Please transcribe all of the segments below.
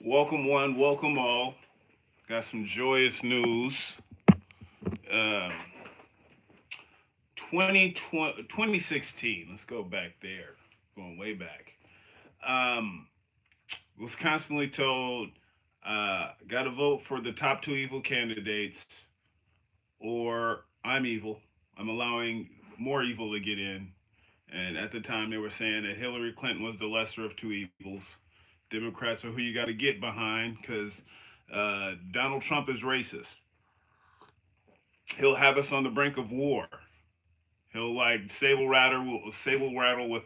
Welcome one, welcome all. Got some joyous news. Um, 2016, let's go back there. Going way back. Um, was constantly told, got to vote for the top two evil candidates, or I'm evil. I'm allowing more evil to get in. And at the time, they were saying that Hillary Clinton was the lesser of two evils. Democrats are who you got to get behind because Donald Trump is racist. He'll have us on the brink of war. He'll like sable rattle with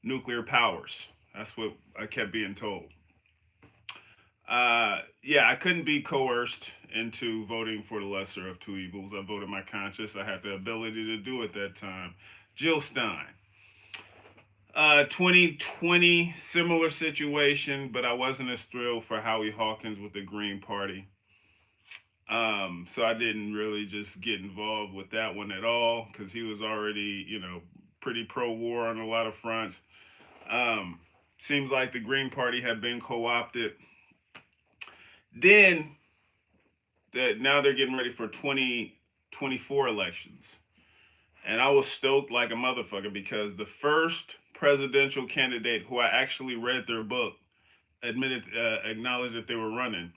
nuclear powers. That's what I kept being told. Yeah, I couldn't be coerced into voting for the lesser of two evils. I voted my conscience. I had the ability to do it that time. Jill Stein. 2020, similar situation, but I wasn't as thrilled for Howie Hawkins with the Green Party. So I didn't really just get involved with that one at all because he was already, pretty pro-war on a lot of fronts. Um, Seems like the Green Party had been co-opted. Then that now they're getting ready for 2024 elections, and I was stoked like a motherfucker because the first presidential candidate who I actually read their book acknowledged that they were running.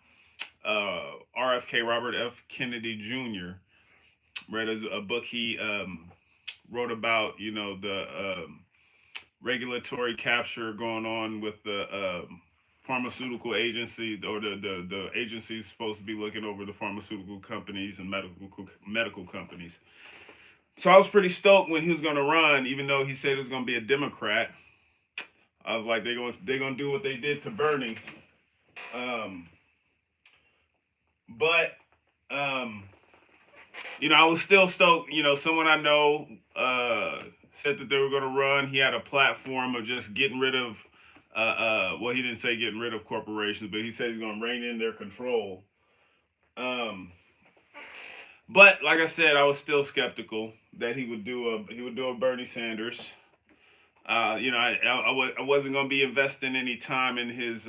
RFK Robert F. Kennedy Jr. read a book he wrote about, the regulatory capture going on with the pharmaceutical agency, or the agencies supposed to be looking over the pharmaceutical companies and medical companies. So I was pretty stoked when he was going to run, even though he said he was going to be a Democrat. I was like, they're gonna do what they did to Bernie. Um, but um, I was still stoked. Someone I know said that they were going to run. He had a platform of just getting rid of. Well, he didn't say getting rid of corporations, but he said he's going to rein in their control. Um, but like I said, I was still skeptical that he would do a Bernie Sanders. I wasn't going to be investing any time in his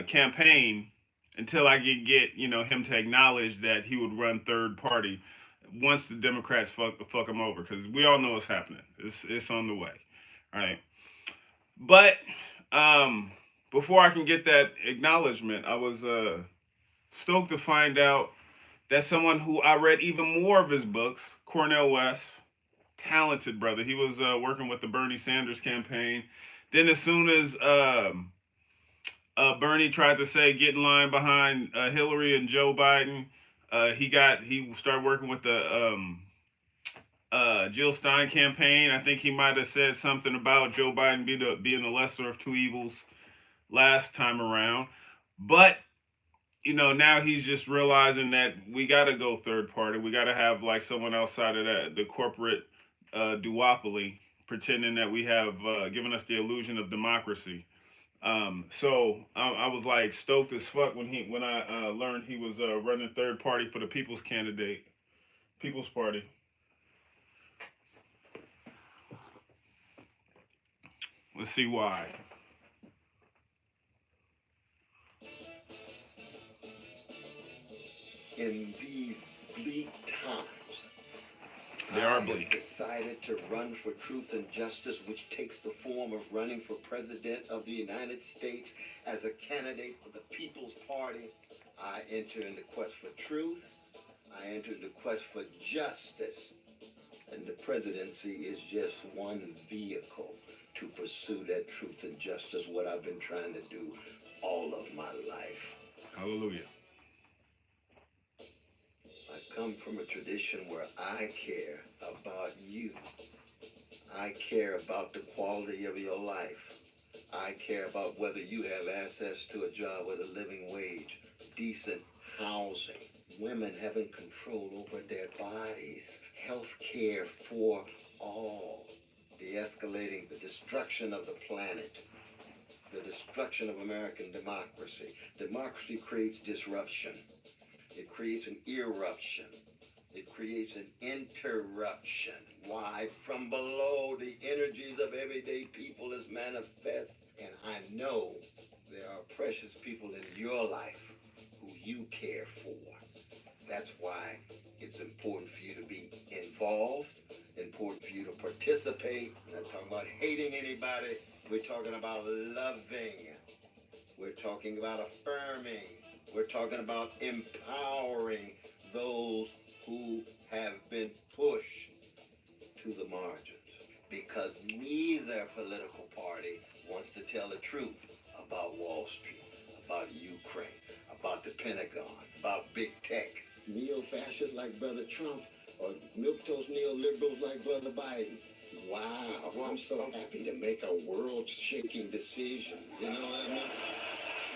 campaign until I could get him to acknowledge that he would run third party once the Democrats fuck him over, because we all know what's happening. It's on the way, all right. But um, before I can get that acknowledgement, I was stoked to find out that someone who I read even more of his books, Cornel West, talented brother. He was working with the Bernie Sanders campaign. Then as soon as Bernie tried to say get in line behind Hillary and Joe Biden, he started working with the Jill Stein campaign. I think he might have said something about Joe Biden being the lesser of two evils last time around. But now he's just realizing that we got to go third party. We got to have like someone outside of the corporate duopoly, pretending that we have given us the illusion of democracy. So I was like stoked as fuck when I learned he was running third party for the People's Party. Let's see why. In these bleak times, They I are have bleak. decided to run for truth and justice, which takes the form of running for President of the United States as a candidate for the People's Party. I enter into quest for truth. I enter into quest for justice. And the presidency is just one vehicle to pursue that truth and justice, what I've been trying to do all of my life. Hallelujah. I come from a tradition where I care about you. I care about the quality of your life. I care about whether you have access to a job with a living wage, decent housing, women having control over their bodies, health care for all, de-escalating the destruction of the planet, the destruction of American democracy. Democracy creates disruption. It creates an eruption. It creates an interruption. Why? From below, the energies of everyday people is manifest. And I know precious people in your life who you care for. That's why it's important for you to be involved, important for you to participate. We're not talking about hating anybody. We're talking about loving. We're talking about affirming. We're talking about empowering those who have been pushed to the margins. Because neither political party wants to tell the truth about Wall Street, about Ukraine, about the Pentagon, about big tech. Neo-fascists like Brother Trump or milquetoast neoliberals like Brother Biden. Wow, I'm so happy to make a world-shaking decision. You know what I mean?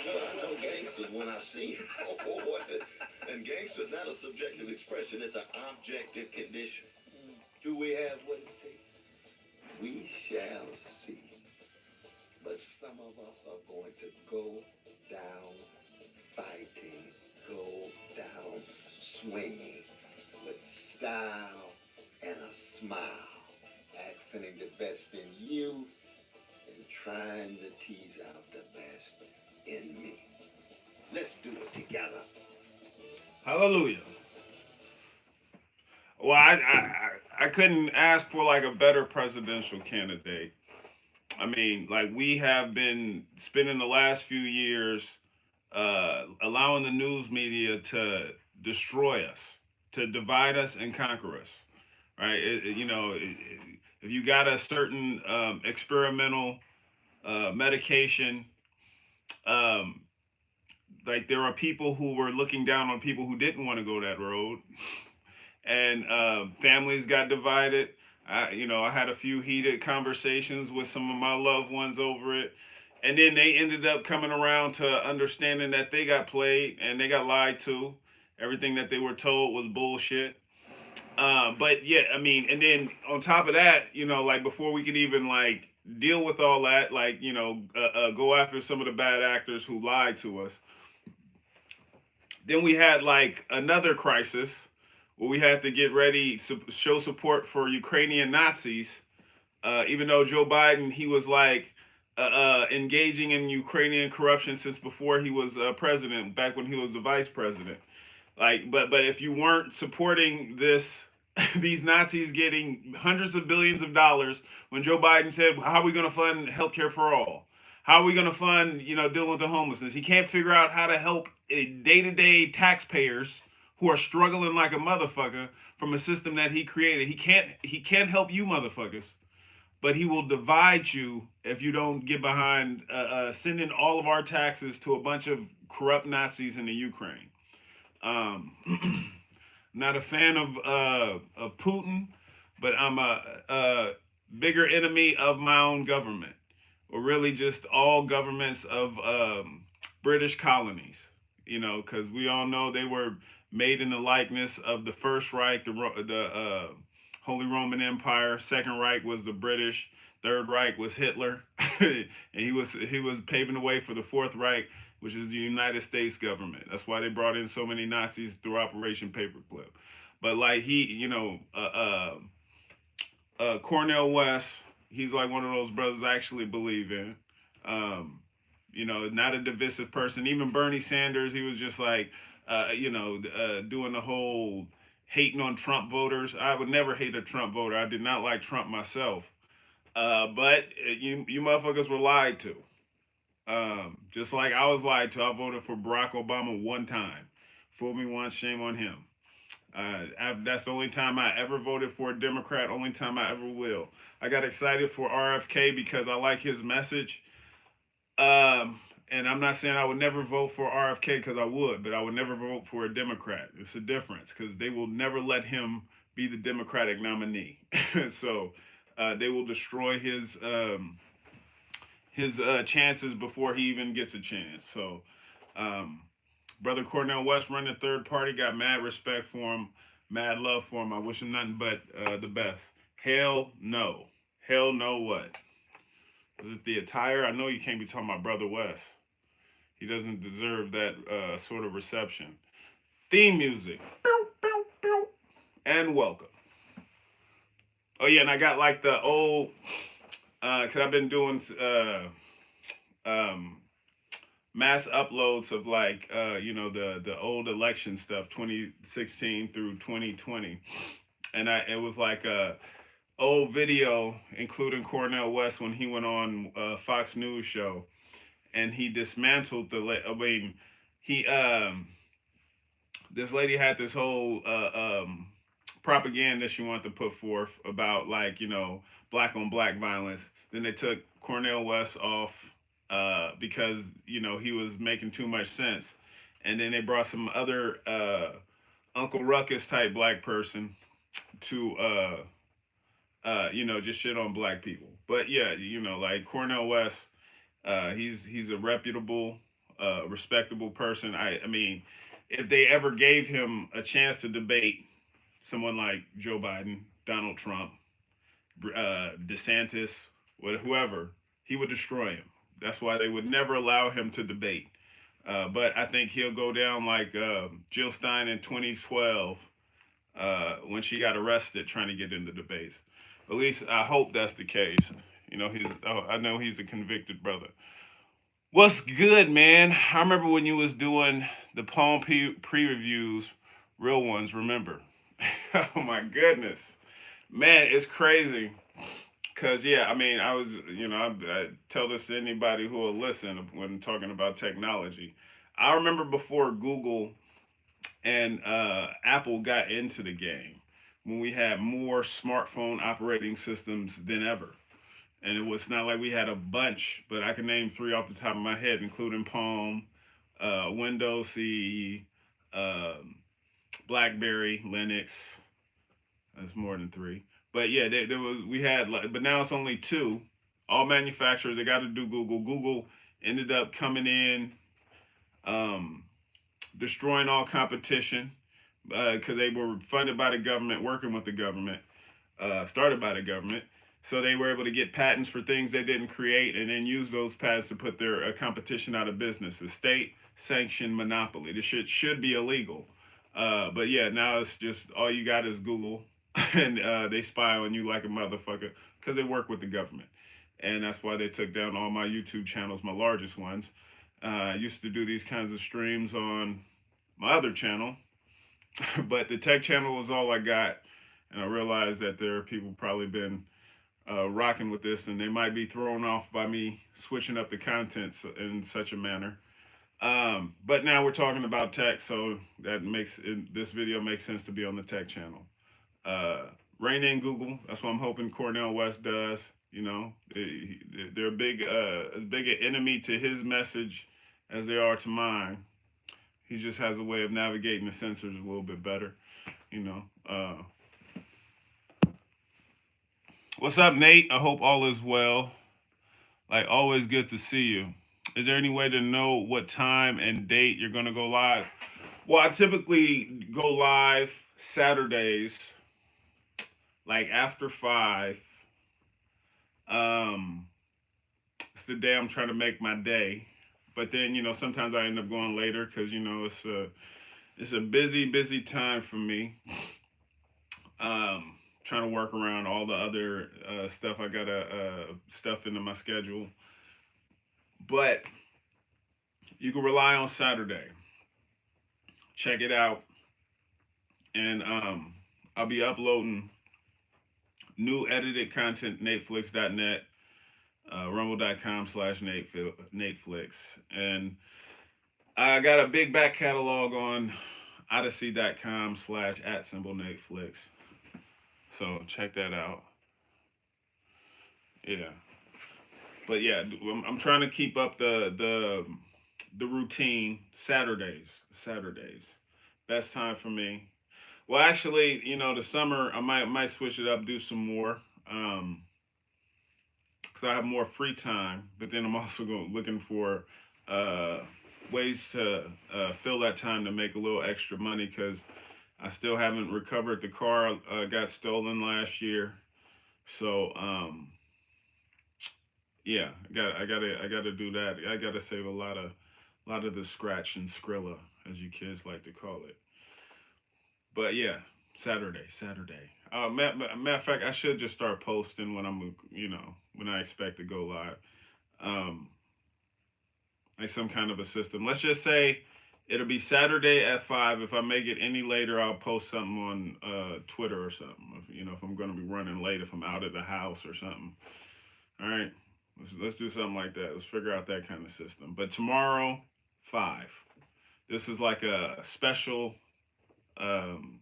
I know gangsters when I see them. And gangster's not a subjective expression, it's an objective condition. Do we have what it takes? We shall see. But some of us are going to go down fighting, go down swinging with style and a smile, accenting the best in you and trying to tease out the best in me. Let's do it together. Hallelujah. Well, I couldn't ask for like a better presidential candidate. I mean, like we have been spending the last few years allowing the news media to destroy us, to divide us and conquer us, right? If you got a certain experimental medication, um, like there are people who were looking down on people who didn't want to go that road, and families got divided. I had a few heated conversations with some of my loved ones over it, and then they ended up coming around to understanding that they got played and they got lied to. Everything that they were told was bullshit. But yeah, I mean, and then on top of that, like before we could even like deal with all that, like go after some of the bad actors who lied to us. Then we had like another crisis where we had to get ready to show support for Ukrainian Nazis, even though Joe Biden, he was like engaging in Ukrainian corruption since before he was president, back when he was the vice president. Like, but if you weren't supporting this, these Nazis getting hundreds of billions of dollars, when Joe Biden said, "How are we going to fund healthcare for all? How are we going to fund, dealing with the homelessness?" He can't figure out how to help day-to-day taxpayers who are struggling like a motherfucker from a system that he created. He can't help you motherfuckers, but he will divide you if you don't get behind sending all of our taxes to a bunch of corrupt Nazis in the Ukraine. Not a fan of Putin, but I'm a bigger enemy of my own government, or really just all governments of British colonies. Because we all know they were made in the likeness of the First Reich, the Holy Roman Empire. Second Reich was the British. Third Reich was Hitler, and he was paving the way for the Fourth Reich, which is the United States government. That's why they brought in so many Nazis through Operation Paperclip. But like Cornel West, he's like one of those brothers I actually believe in. Not a divisive person. Even Bernie Sanders, he was just like, doing the whole hating on Trump voters. I would never hate a Trump voter. I did not like Trump myself. But you motherfuckers were lied to. Just like I was lied to. I voted for Barack Obama one time. Fool me once, shame on him. That's the only time I ever voted for a Democrat. Only time I ever will. I got excited for RFK because I like his message. And I'm not saying I would never vote for RFK because I would, but I would never vote for a Democrat. It's a difference because they will never let him be the Democratic nominee. So they will destroy his chances before he even gets a chance. So, Brother Cornel West running third party, got mad respect for him, mad love for him. I wish him nothing but the best. Hell no. Hell no what? Is it the attire? I know you can't be talking about Brother West. He doesn't deserve that sort of reception. Theme music. And welcome. Oh yeah, and I got like the old, because I've been doing mass uploads of like the old election stuff, 2016 through 2020, and it was like a old video including Cornel West when he went on Fox News show, and he dismantled I mean, he this lady had this whole propaganda she wanted to put forth about like black on black violence. Then they took Cornel West off because he was making too much sense, and then they brought some other Uncle Ruckus type black person to just shit on black people. But yeah, like Cornel West, he's a reputable, respectable person. I mean, if they ever gave him a chance to debate someone like Joe Biden, Donald Trump, DeSantis, whoever, he would destroy him. That's why they would never allow him to debate. But I think he'll go down like Jill Stein in 2012 when she got arrested trying to get into debates. At least I hope that's the case. I know he's a convicted brother. What's good, man? I remember when you was doing the Palm pre-reviews, real ones. Remember? Oh my goodness, man, it's crazy. Cause yeah, I mean, I was, I tell this to anybody who will listen when talking about technology. I remember before Google and Apple got into the game, when we had more smartphone operating systems than ever. And it was not like we had a bunch, but I can name three off the top of my head, including Palm, Windows CE, um BlackBerry, Linux. That's more than three. But yeah, there was we had like, but now it's only two. All manufacturers they got to do Google. Google ended up coming in, um, destroying all competition because they were funded by the government, working with the government, started by the government. So they were able to get patents for things they didn't create, and then use those patents to put their competition out of business. A state sanctioned monopoly. This shit should be illegal. But yeah, now it's just all you got is Google, and they spy on you like a motherfucker because they work with the government, and that's why they took down all my YouTube channels, my largest ones. I used to do these kinds of streams on my other channel, but the tech channel was all I got, and I realized that there are people probably been rocking with this, and they might be thrown off by me switching up the contents in such a manner. But now we're talking about tech, so that this video makes sense to be on the tech channel. Uh, Rein in Google. That's what I'm hoping Cornel West does. They're as big an enemy to his message as they are to mine. He just has a way of navigating the sensors a little bit better. You know. What's up, Nate? I hope all is well. Like always, good to see you. Is there any way to know what time and date you're gonna go live? Well, I typically go live Saturdays, like after 5. Um, it's the day I'm trying to make my day. But then sometimes I end up going later because it's a busy time for me. Trying to work around all the other stuff I gotta stuff into my schedule. But you can rely on Saturday. Check it out, and I'll be uploading new edited content. NatesVlogs.net, rumble.com/Nateflix, and I got a big back catalog on Odyssey.com/@Nateflix. So check that out. Yeah, but yeah, I'm trying to keep up the routine. Saturdays, best time for me. Well, actually, the summer I might switch it up, do some more, because I have more free time. But then I'm also looking for uh, ways to fill that time to make a little extra money because I still haven't recovered the car. Got stolen last year, so yeah, I gotta do that. I gotta save a lot of the scratch and Skrilla, as you kids like to call it. But yeah, Saturday. Matter of fact, I should just start posting when when I expect to go live. Um, like some kind of a system. Let's just say it'll be Saturday at 5. If I make it any later, I'll post something on Twitter or something. If I'm going to be running late, if I'm out of the house or something. All right, let's do something like that. Let's figure out that kind of system. But tomorrow, 5. This is like a special um,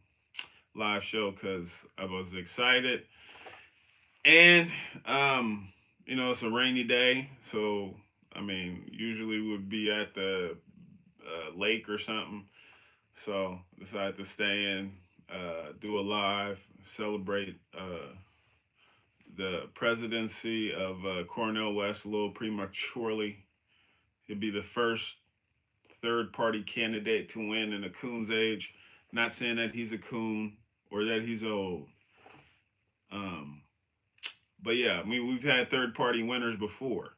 live show because I was excited, and it's a rainy day, so I mean, usually would be at the lake or something. So decided to stay in, do a live, celebrate the presidency of Cornel West a little prematurely. He'd be the first third party candidate to win in a coon's age. Not saying that he's a coon or that he's old. Um, but yeah, I mean, we've had third party winners before.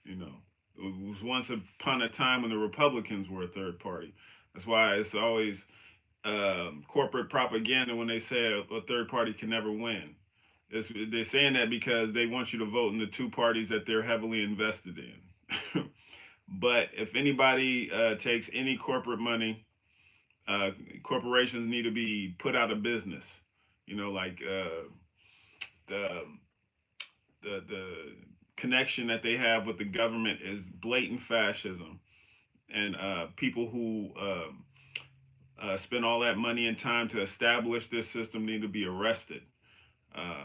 You know, it was once upon a time when the Republicans were a third party. That's why it's always corporate propaganda when they say a third party can never win. They're saying that because they want you to vote in the two parties that they're heavily invested in. But if anybody takes any corporate money, uh, corporations need to be put out of business. Like the the connection that they have with the government is blatant fascism, and people who spend all that money and time to establish this system need to be arrested. Uh,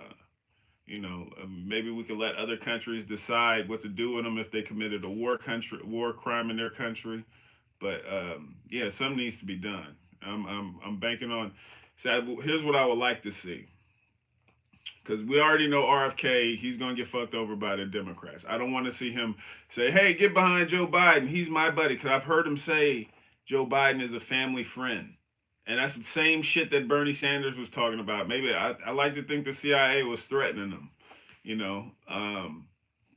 maybe we could let other countries decide what to do with them if they committed a war crime in their country. But yeah, something needs to be done. I'm banking on. So here's what I would like to see, because we already know RFK, he's gonna get fucked over by the Democrats. I don't want to see him say, "Hey, get behind Joe Biden. He's my buddy," because I've heard him say Joe Biden is a family friend. And that's the same shit that Bernie Sanders was talking about. Maybe I like to think the CIA was threatening them, you know.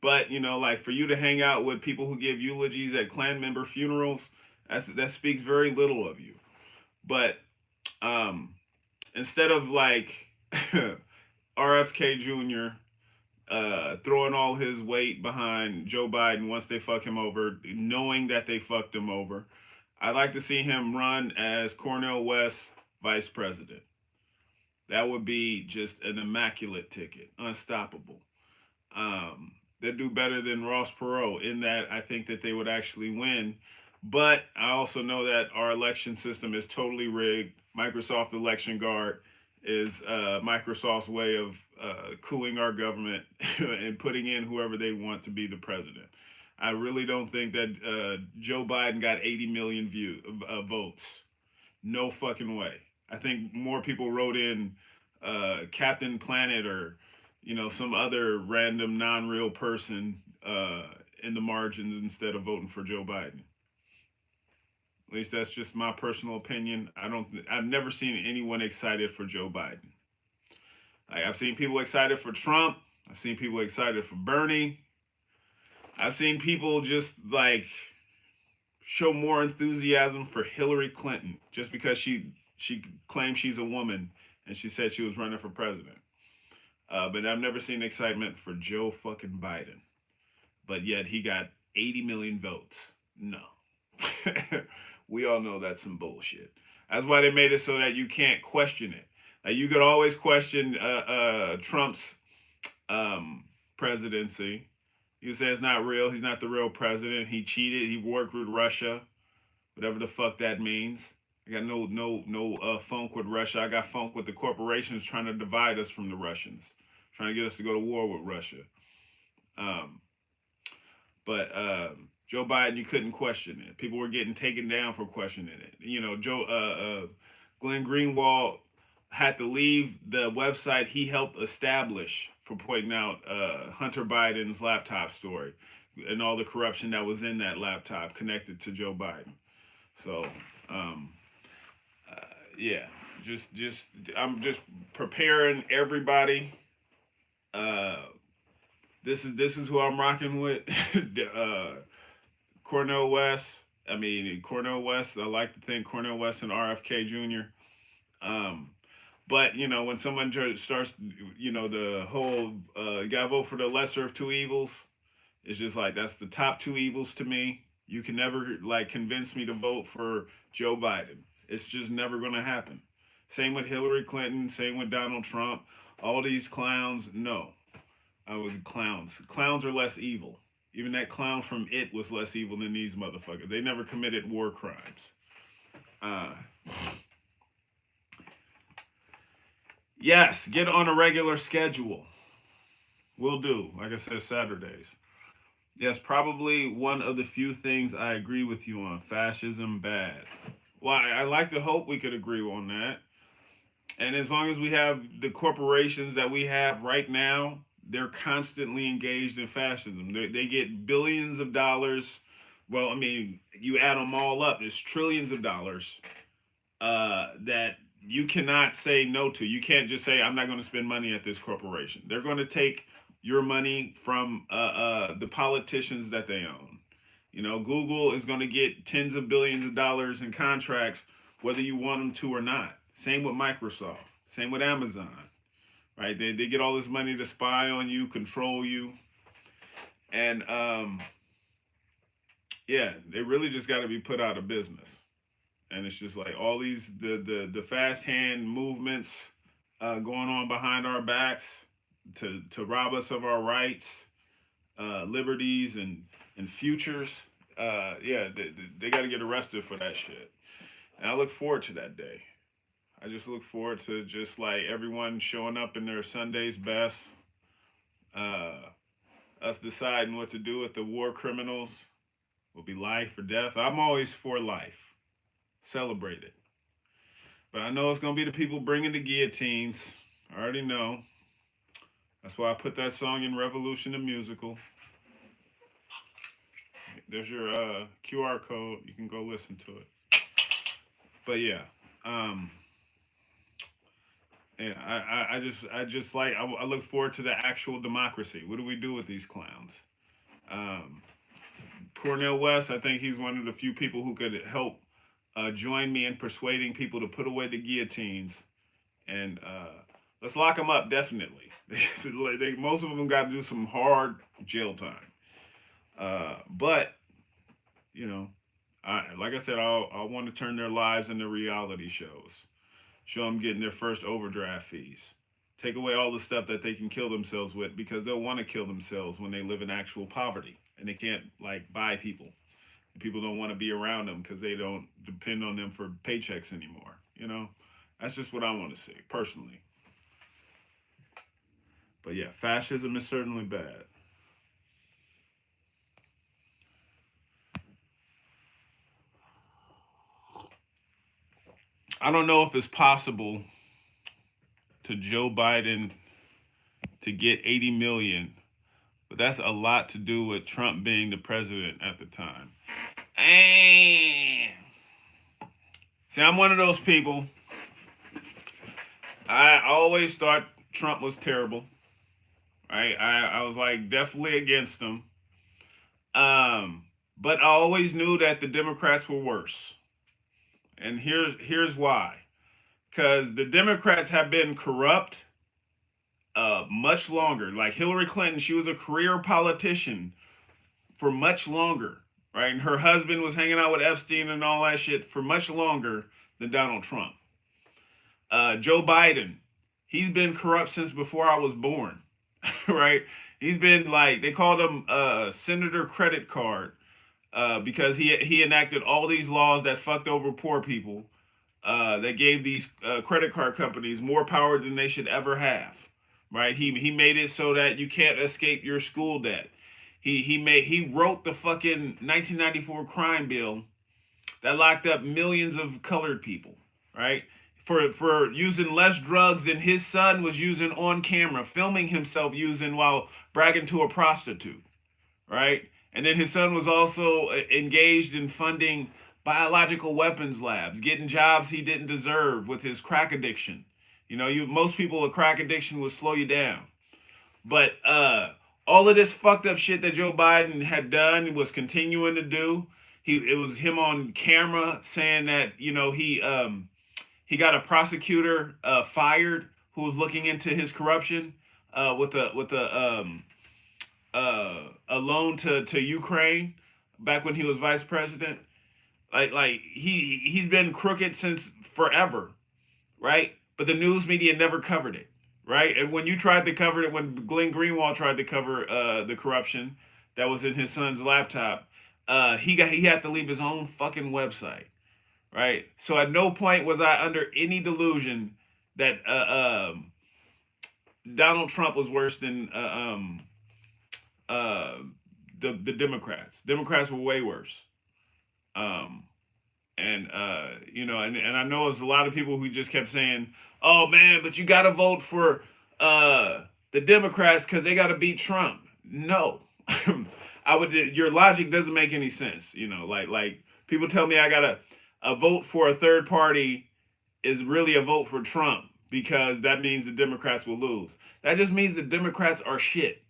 But like for you to hang out with people who give eulogies at Klan member funerals, that speaks very little of you. But um, instead of like RFK Jr. Throwing all his weight behind Joe Biden once they fuck him over, knowing that they fucked him over, I'd like to see him run as Cornel West vice president. That would be just an immaculate ticket, unstoppable. They'd do better than Ross Perot in that I think that they would actually win. But I also know that our election system is totally rigged. Microsoft Election Guard is Microsoft's way of cooling our government and putting in whoever they want to be the president. I really don't think that Joe Biden got 80 million votes. No fucking way. I think more people wrote in Captain Planet or some other random non-real person in the margins instead of voting for Joe Biden. At least that's just my personal opinion. I've never seen anyone excited for Joe Biden. Like, I've seen people excited for Trump. I've seen people excited for Bernie. I've seen people just like show more enthusiasm for Hillary Clinton just because she claims she's a woman and she said she was running for president. But I've never seen excitement for Joe fucking Biden. But yet he got 80 million votes. No. We all know that's some bullshit. That's why they made it so that you can't question it. Like you could always question Trump's presidency. You say it's not real. He's not the real president. He cheated. He worked with Russia, whatever the fuck that means. I got no funk with Russia. I got funk with the corporations trying to divide us from the Russians, trying to get us to go to war with Russia. Um, but Joe Biden, you couldn't question it. People were getting taken down for questioning it. Glenn Greenwald had to leave the website he helped establish for pointing out Hunter Biden's laptop story and all the corruption that was in that laptop connected to Joe Biden. So, yeah, just I'm just preparing everybody. Uh, this is who I'm rocking with. Cornel West. I mean, Cornel West. I like to think Cornel West and RFK Jr. Um, But when someone starts, the whole you gotta vote for the lesser of two evils. It's just like that's the top two evils to me. You can never like convince me to vote for Joe Biden. It's just never going to happen. Same with Hillary Clinton. Same with Donald Trump. All these clowns. No, I was clowns. Clowns are less evil. Even that clown from It was less evil than these motherfuckers. They never committed war crimes. Uh, yes, get on a regular schedule. Will do. Like I said, Saturdays. Yes, probably one of the few things I agree with you on. Fascism bad. Well, I like to hope we could agree on that. And as long as we have the corporations that we have right now, they're constantly engaged in fascism. They get billions of dollars. Well, I mean, you add them all up, there's trillions of dollars that you cannot say no to. You can't just say, I'm not going to spend money at this corporation. They're going to take your money from the politicians that they own. You know, Google is going to get tens of billions of dollars in contracts, whether you want them to or not. Same with Microsoft. Same with Amazon, right? They get all this money to spy on you, control you. And yeah, they really just got to be put out of business. And it's just like all these the fast hand movements going on behind our backs to rob us of our rights, liberties, and futures. Yeah, they got to get arrested for that shit. And I look forward to that day. I just look forward to just like everyone showing up in their Sunday's best. Uh, us deciding what to do with the war criminals. Will be life or death. I'm always for life. Celebrate it. But I know it's gonna be the people bringing the guillotines. I already know. That's why I put that song in Revolution the Musical. There's your QR code. You can go listen to it. But yeah, um, and I just like I look forward to the actual democracy. What do we do with these clowns? Um, Cornel West, I think he's one of the few people who could help join me in persuading people to put away the guillotines and let's lock them up. Definitely, most of them got to do some hard jail time. But you know, like I said, I want to turn their lives into reality shows. Show them getting their first overdraft fees. Take away all the stuff that they can kill themselves with because they'll want to kill themselves when they live in actual poverty and they can't like buy people. People don't want to be around them because they don't depend on them for paychecks anymore. You know, that's just what I want to see personally. But yeah, fascism is certainly bad. I don't know if it's possible to Joe Biden to get 80 million, but that's a lot to do with Trump being the president at the time. And see, I'm one of those people. I always thought Trump was terrible. Right? I was like definitely against him. Um, but I always knew that the Democrats were worse. And here's why. Because the Democrats have been corrupt much longer. Like Hillary Clinton, she was a career politician for much longer, right? And her husband was hanging out with Epstein and all that shit for much longer than Donald Trump. Joe Biden, he's been corrupt since before I was born, right? He's been like they called him Senator Credit Card because he enacted all these laws that fucked over poor people. That gave these credit card companies more power than they should ever have. Right? He made it so that you can't escape your school debt. He wrote the fucking 1994 crime bill that locked up millions of colored people. Right? For using less drugs than his son was using on camera, filming himself using while bragging to a prostitute. Right? And then his son was also engaged in funding biological weapons labs, getting jobs he didn't deserve with his crack addiction. You know, most people a crack addiction would slow you down. But all of this fucked up shit that Joe Biden had done was continuing to do. It was him on camera saying that, you know, he got a prosecutor fired who was looking into his corruption with a loan to Ukraine. back when he was vice president. Like he's been crooked since forever, right? But the news media never covered it, right? And when you tried to cover it, when Glenn Greenwald tried to cover the corruption that was in his son's laptop, he had to leave his own fucking website, right? So at no point was I under any delusion that Donald Trump was worse than uh, the Democrats. Democrats were way worse. Um, and you know, and I know there's a lot of people who just kept saying, "Oh man, but you got to vote for the Democrats because they got to beat Trump." No, I would. Your logic doesn't make any sense. You know, like people tell me I gotta a vote for a third party is really a vote for Trump because that means the Democrats will lose. That just means the Democrats are shit.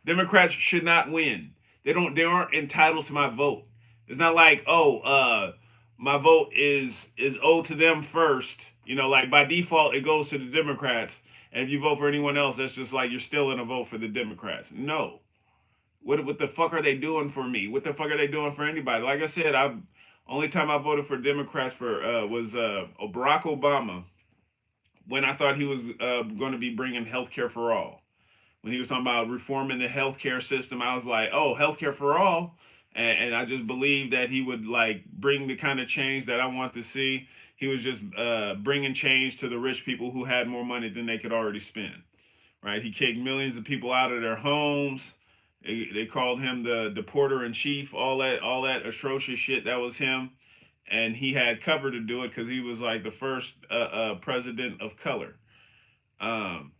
Democrats should not win. They aren't entitled to my vote. It's not like, oh, my vote is owed to them first. You know, like by default it goes to the Democrats. And if you vote for anyone else, that's just like you're still in a vote for the Democrats. No. What the fuck are they doing for me? What the fuck are they doing for anybody? Like I said, I only time I voted for Democrats for was Barack Obama when I thought he was going to be bringing healthcare for all. When he was talking about reforming the healthcare system, I was like, oh, healthcare for all. And I just believed that he would like bring the kind of change that I want to see. He was just bringing change to the rich people who had more money than they could already spend. Right? He kicked millions of people out of their homes. They called him the deporter in chief. All that atrocious shit. That was him, and he had cover to do it because he was like the first president of color. Um,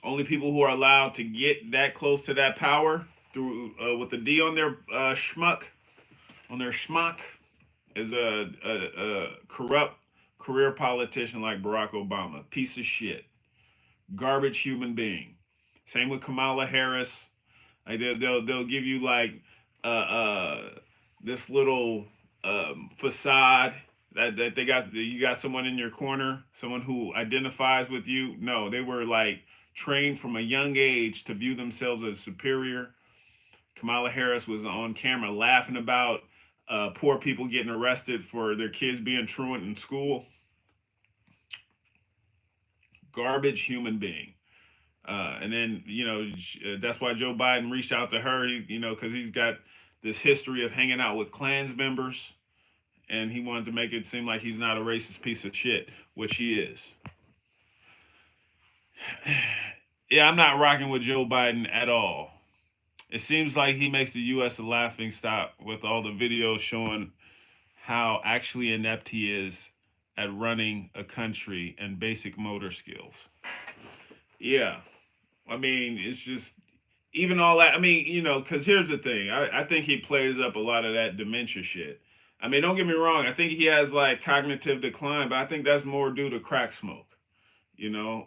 Only people who are allowed to get that close to that power through with the D on their schmuck, is a corrupt career politician like Barack Obama, piece of shit, garbage human being. Same with Kamala Harris. Like they'll give you like uh, uh, this little facade that they got, you got someone in your corner, someone who identifies with you. No, they were like trained from a young age to view themselves as superior. Kamala Harris was on camera laughing about poor people getting arrested for their kids being truant in school. Garbage human being. And then, you know, that's why Joe Biden reached out to her, you know, because he's got this history of hanging out with Klans members, and he wanted to make it seem like he's not a racist piece of shit, which he is. Yeah, I'm not rocking with Joe Biden at all. It seems like he makes the U.S. a laughing stock with all the videos showing how actually inept he is at running a country and basic motor skills. Yeah, I mean, it's just even all that. I mean, you know, because here's the thing. I think he plays up a lot of that dementia shit. I mean, don't get me wrong. I think he has like cognitive decline, but I think that's more due to crack smoke. You know,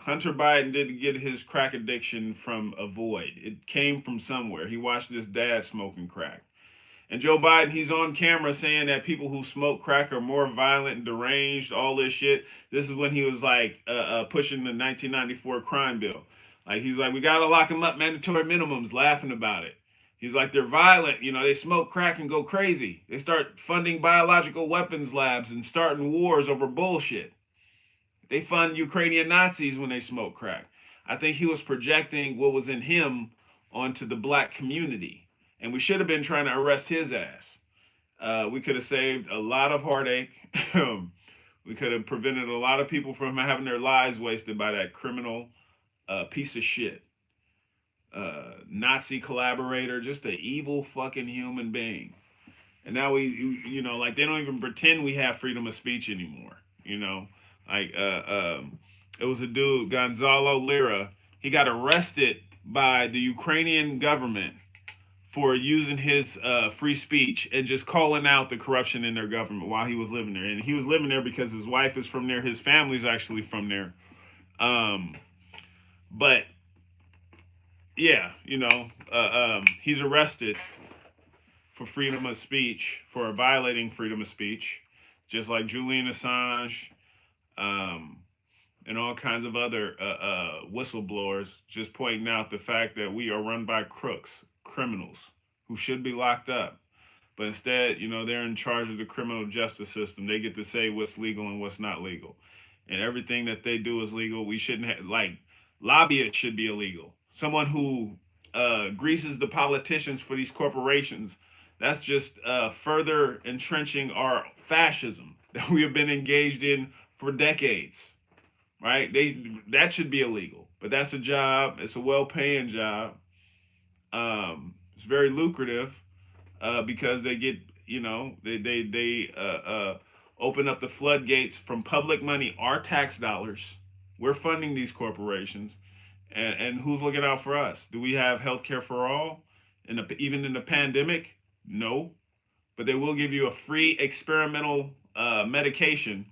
Hunter Biden didn't get his crack addiction from a void. It came from somewhere. He watched his dad smoking crack. And Joe Biden, he's on camera saying that people who smoke crack are more violent and deranged, all this shit. This is when he was like pushing the 1994 crime bill. Like, he's like, we got to lock them up, mandatory minimums, laughing about it. He's like, they're violent. You know, they smoke crack and go crazy. They start funding biological weapons labs and starting wars over bullshit. They fund Ukrainian Nazis when they smoke crack. I think he was projecting what was in him onto the black community. And we should have been trying to arrest his ass. We could have saved a lot of heartache. We could have prevented a lot of people from having their lives wasted by that criminal piece of shit. Nazi collaborator, just an evil fucking human being. And now you know, like they don't even pretend we have freedom of speech anymore. You know, like it was a dude, Gonzalo Lira. He got arrested by the Ukrainian government for using his free speech and just calling out the corruption in their government while he was living there. And he was living there because his wife is from there. His family's actually from there. But yeah, you know, he's arrested for freedom of speech, for violating freedom of speech, just like Julian Assange, and all kinds of other whistleblowers, just pointing out the fact that we are run by crooks, criminals, who should be locked up. But instead, they're in charge of the criminal justice system. They get to say what's legal and what's not legal. And everything that they do is legal. We shouldn't have, like, lobbyists should be illegal. Someone who greases the politicians for these corporations, that's just further entrenching our fascism that we have been engaged in for decades, right? That should be illegal, but that's a job. It's a well-paying job. It's very lucrative because they get, they open up the floodgates from public money, our tax dollars. We're funding these corporations, and who's looking out for us? Do we have health care for all? Even in the pandemic, no. But they will give you a free experimental medication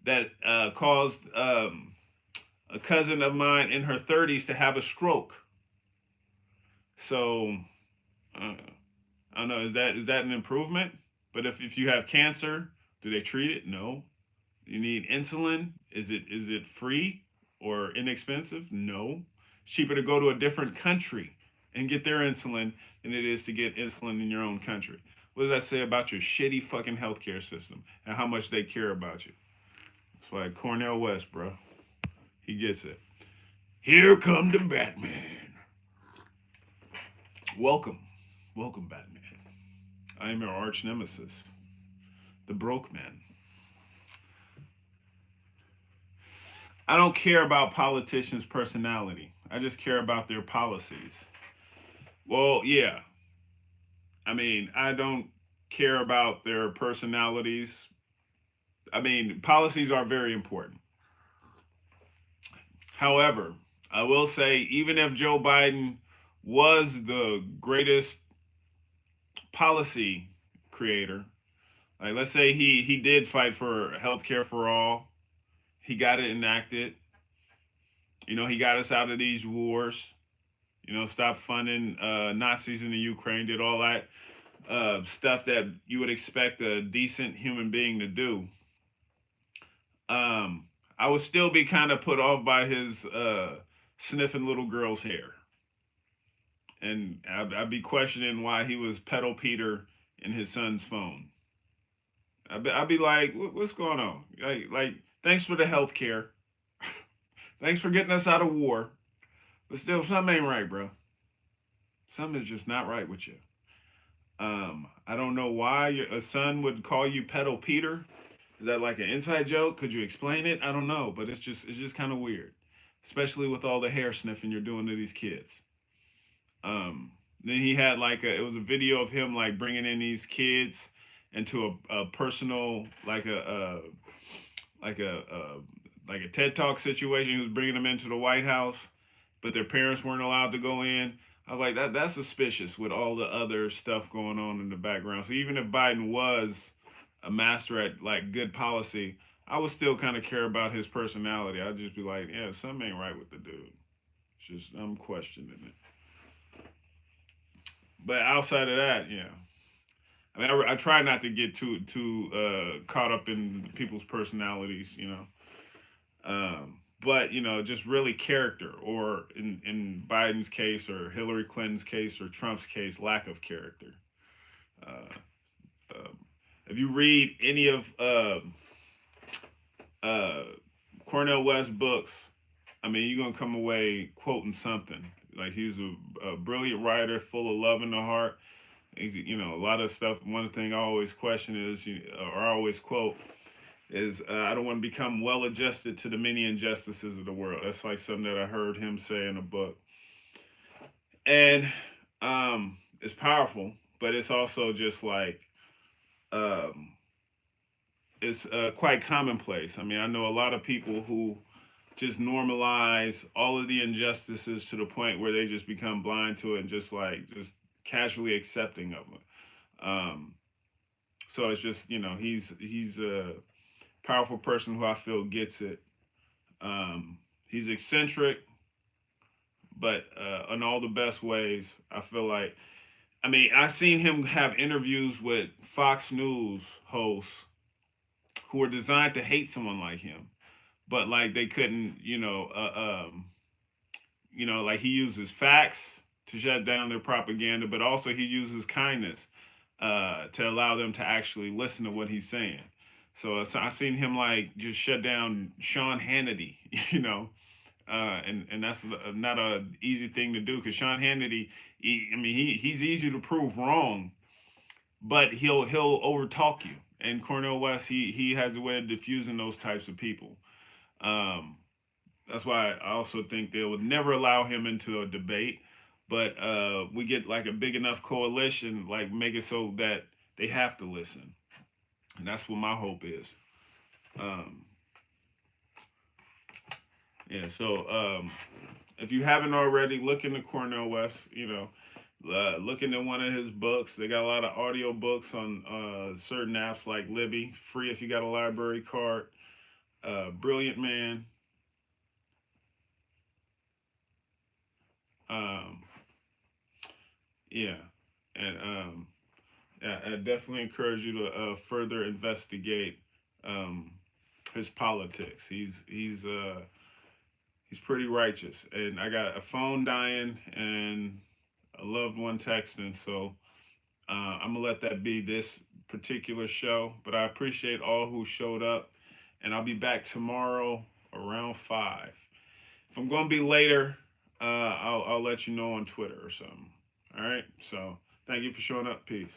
that caused a cousin of mine in her 30s to have a stroke. So I don't know. Is that an improvement? But if you have cancer, do they treat it? No. You need insulin. Is it free or inexpensive? No. It's cheaper to go to a different country and get their insulin than it is to get insulin in your own country. What does that say about your shitty fucking healthcare system and how much they care about you? That's why Cornel West, bro, he gets it. Here come the Batman. Welcome, Batman. I am your arch nemesis, the broke man. I don't care about politicians' personality. I just care about their policies. Well, yeah. I mean, I don't care about their personalities. I mean, policies are very important. However, I will say, even if Joe Biden was the greatest policy creator, like let's say he did fight for health care for all, he got it enacted. He got us out of these wars. Stop funding Nazis in the Ukraine, did all that stuff that you would expect a decent human being to do. I would still be kind of put off by his sniffing little girls' hair. And I'd be questioning why he was pedal Peter in his son's phone. I'd be like, what's going on? Like, thanks for the health care. Thanks for getting us out of war. But still, something ain't right, bro. Something is just not right with you. I don't know why a son would call you pedal Peter. Is that like an inside joke? Could you explain it? I don't know, but it's just kind of weird, especially with all the hair sniffing you're doing to these kids. Then he had it was a video of him like bringing in these kids into a personal like a TED Talk situation. He was bringing them into the White House, but their parents weren't allowed to go in. I was like, that's suspicious with all the other stuff going on in the background. So even if Biden was a master at like good policy, I would still kind of care about his personality. I'd just be like, yeah, something ain't right with the dude. It's just I'm questioning it. But outside of that, yeah. I mean, I try not to get too caught up in people's personalities, but just really character, or in Biden's case, or Hillary Clinton's case, or Trump's case, lack of character. Uh, if you read any of Cornel West's books, I mean, you're gonna come away quoting something. Like he's a brilliant writer, full of love in the heart. He's, a lot of stuff. One thing I always question is, or I always quote, is I don't want to become well adjusted to the many injustices of the world. That's like something that I heard him say in a book. And it's powerful, but it's also just like, it's quite commonplace. I mean, I know a lot of people who just normalize all of the injustices to the point where they just become blind to it and just casually accepting of it. So it's just, he's a powerful person who I feel gets it. He's eccentric, but in all the best ways. I feel like, I mean, I've seen him have interviews with Fox News hosts who were designed to hate someone like him, but like they couldn't, like he uses facts to shut down their propaganda, but also he uses kindness to allow them to actually listen to what he's saying. So I seen him like just shut down Sean Hannity, you know, and that's not a easy thing to do because Sean Hannity, I mean, he's easy to prove wrong, but he'll overtalk you. And Cornel West, he has a way of diffusing those types of people. Um, that's why I also think they would never allow him into a debate. But we get like a big enough coalition, like make it so that they have to listen, and that's what my hope is. Um, yeah. So if you haven't already, look into Cornel West. You know, look into one of his books. They got a lot of audio books on certain apps like Libby, free if you got a library card. Brilliant man. Um, yeah, and yeah, I definitely encourage you to further investigate um, his politics. He's pretty righteous, and I got a phone dying and a loved one texting, so I'm gonna let that be this particular show. But I appreciate all who showed up, and I'll be back tomorrow around 5. If I'm gonna be later, I'll let you know on Twitter or something. All right. So thank you for showing up. Peace.